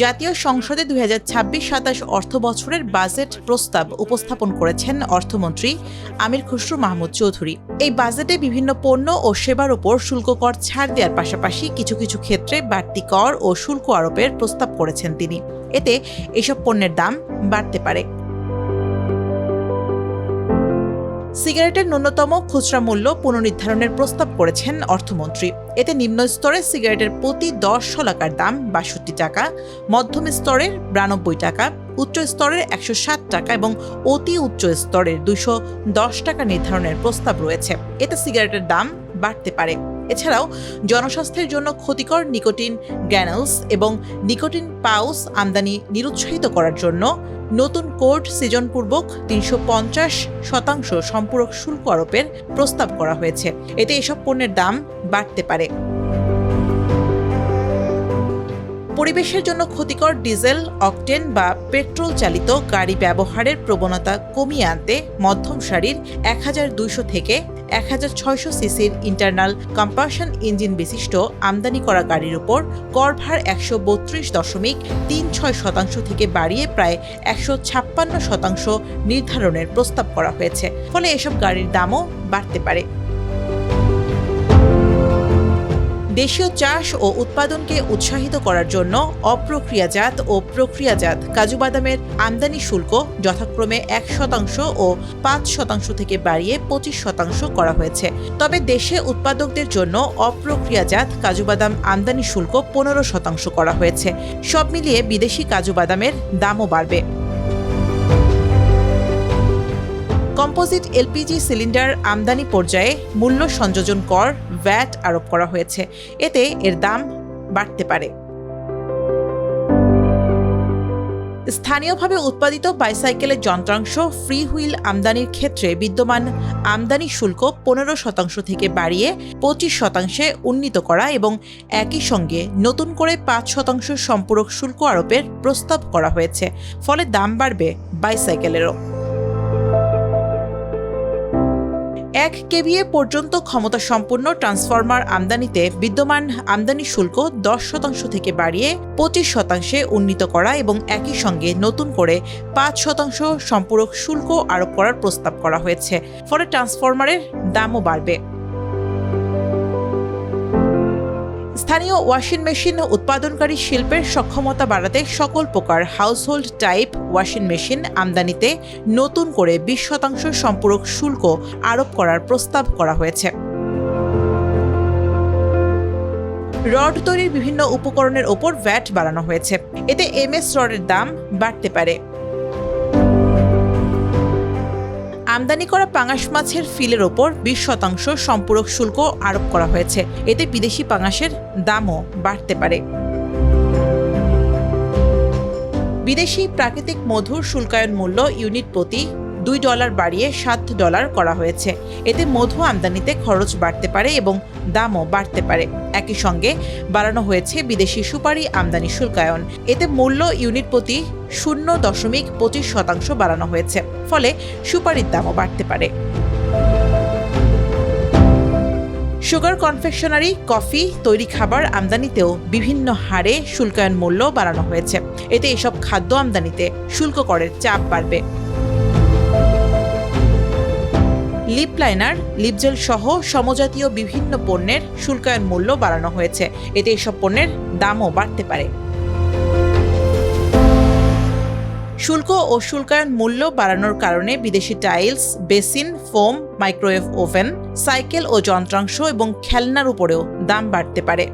জাতীয় সংসদে 2026-27 অর্থ বছরের বাজেট প্রস্তাব উপস্থাপন করেছেন অর্থমন্ত্রী আমির খসরু মাহমুদ চৌধুরী। এই বাজেটে বিভিন্ন পণ্য ও সেবার উপর শুল্ক কর ছাড় দেওয়ার পাশাপাশি কিছু কিছু ক্ষেত্রে বাড়তি কর ও শুল্ক আরোপের প্রস্তাব করেছেন তিনি। এতে এসব পণ্যের দাম বাড়তে পারে। সিগারেটের ন্যূনতম খুচরা মূল্য পুনর্নির্ধারণের প্রস্তাব করেছেন অর্থমন্ত্রী। এতে নিম্ন স্তরের সিগারেটের প্রতি 10 শলাকার দাম 62 টাকা, মধ্যম স্তরের 92 টাকা, উচ্চ স্তরের 160 টাকা এবং অতি উচ্চ স্তরের 210 টাকা নির্ধারণের প্রস্তাব রয়েছে। এতে সিগারেটের দাম বাড়তে পারে। এছাড়াও জনস্বাস্থ্যের জন্য ক্ষতিকর নিকোটিন গ্র্যানুলস এবং নিকোটিন পাউচ আমদানি নিরুৎসাহিত করার জন্য নতুন কোড সৃজনপূর্বক 350% সম্পূরক শুল্ক আরোপের প্রস্তাব করা হয়েছে। এতে এসব পণ্যের দাম বাড়তে পারে। পরিবেশের জন্য ক্ষতিকর ডিজেল, অকটেন বা পেট্রোল চালিত গাড়ি ব্যবহারের প্রবণতা কমিয়ে আনতে মধ্যম সারির 1200 থেকে 1600 সিসির ইন্টারনাল কম্বাসন ইঞ্জিন বিশিষ্ট আমদানি করা গাড়ির উপর করভার 132.36% থেকে বাড়িয়ে প্রায় 156% নির্ধারণের প্রস্তাব করা হয়েছে। ফলে এসব গাড়ির দামও বাড়তে পারে। দেশীয় চাষ ও উৎপাদনকে উৎসাহিত করার জন্য অপ্রক্রিয়াজাত ও প্রক্রিয়াজাত কাজু বাদামের আমদানি শুল্ক যথাক্রমে 1% ও 5% থেকে বাড়িয়ে 25% করা হয়েছে। তবে দেশে উৎপাদকদের জন্য অপ্রক্রিয়াজাত কাজু বাদাম আমদানি শুল্ক 15% করা হয়েছে। সব মিলিয়ে বিদেশি কাজু বাদামের দামও বাড়বে। কম্পোজিট এলপিজি সিলিন্ডার আমদানি পর্যায়ে মূল্য সংযোজন কর ভ্যাট আরোপ করা হয়েছে। এতে এর দাম বাড়তে পারে। স্থানীয়ভাবে উৎপাদিত বাইসাইকেলের যন্ত্রাংশ ফ্রি হুইল আমদানির ক্ষেত্রে বিদ্যমান আমদানি শুল্ক 15% থেকে বাড়িয়ে 25% উন্নীত করা এবং একই সঙ্গে নতুন করে 5% সম্পূরক শুল্ক আরোপের প্রস্তাব করা হয়েছে। ফলে দাম বাড়বে বাইসাইকেলেরও। 1 কেভিএ পর্যন্ত ক্ষমতা সম্পন্ন ট্রান্সফরমার আমদানিতে বিদ্যমান আমদানি শুল্ক 10% থেকে বাড়িয়ে 25% উন্নীত করা এবং একই সঙ্গে নতুন করে 5% সম্পূরক শুল্ক আরোপ করার প্রস্তাব করা হয়েছে। ফলে ট্রান্সফরমারের দামও বাড়বে। স্থানীয় ওয়াশিং মেশিন উৎপাদনকারী শিল্পের সক্ষমতা বাড়াতে সকল প্রকার হাউসহোল্ড টাইপ ওয়াশিং মেশিন আমদানিতে নতুন করে 20% সম্পূরক শুল্ক আরোপ করার প্রস্তাব করা হয়েছে। রড তৈরির বিভিন্ন উপকরণের ওপর ভ্যাট বাড়ানো হয়েছে। এতে এমএস রডের দাম বাড়তে পারে। আমদানি করা পাঙাশ মাছের ফিলের ওপর 20% সম্পূরক শুল্ক আরোপ করা হয়েছে। এতে বিদেশি পাঙাশের দামও বাড়তে পারে। বিদেশি প্রাকৃতিক মধুর শুল্কায়ন মূল্য ইউনিট প্রতি $2 বাড়িয়ে $7 করা হয়েছে। এতে মধু আমদানিতে খরচ বাড়তে পারে এবং দামও বাড়তে পারে। একই সঙ্গে বাড়ানো হয়েছে বিদেশি সুপারি আমদানি শুল্কায়ন। এতে মূল্য ইউনিট প্রতি 0.25% বাড়ানো হয়েছে। ফলে সুপারির দামও বাড়তে পারে। সুগার কনফেকশনারি, কফি, তৈরি খাবার আমদানিতেও বিভিন্ন হারে শুল্কায়ন মূল্য বাড়ানো হয়েছে। এতে এসব খাদ্য আমদানিতে শুল্ক করের চাপ বাড়বে। লিপ লাইনার, লিপজেল সহ সমজাতীয় বিভিন্ন পণ্যের শুল্কায়ন মূল্য বাড়ানো হয়েছে। এতে এসব পণ্যের দামও বাড়তে পারে। শুল্ক ও শুল্কায়ন মূল্য বাড়ানোর কারণে বিদেশি tiles, basin, foam, microwave oven, cycle ও যন্ত্রাংশ এবং খেলনার উপরেও দাম বাড়তে পারে।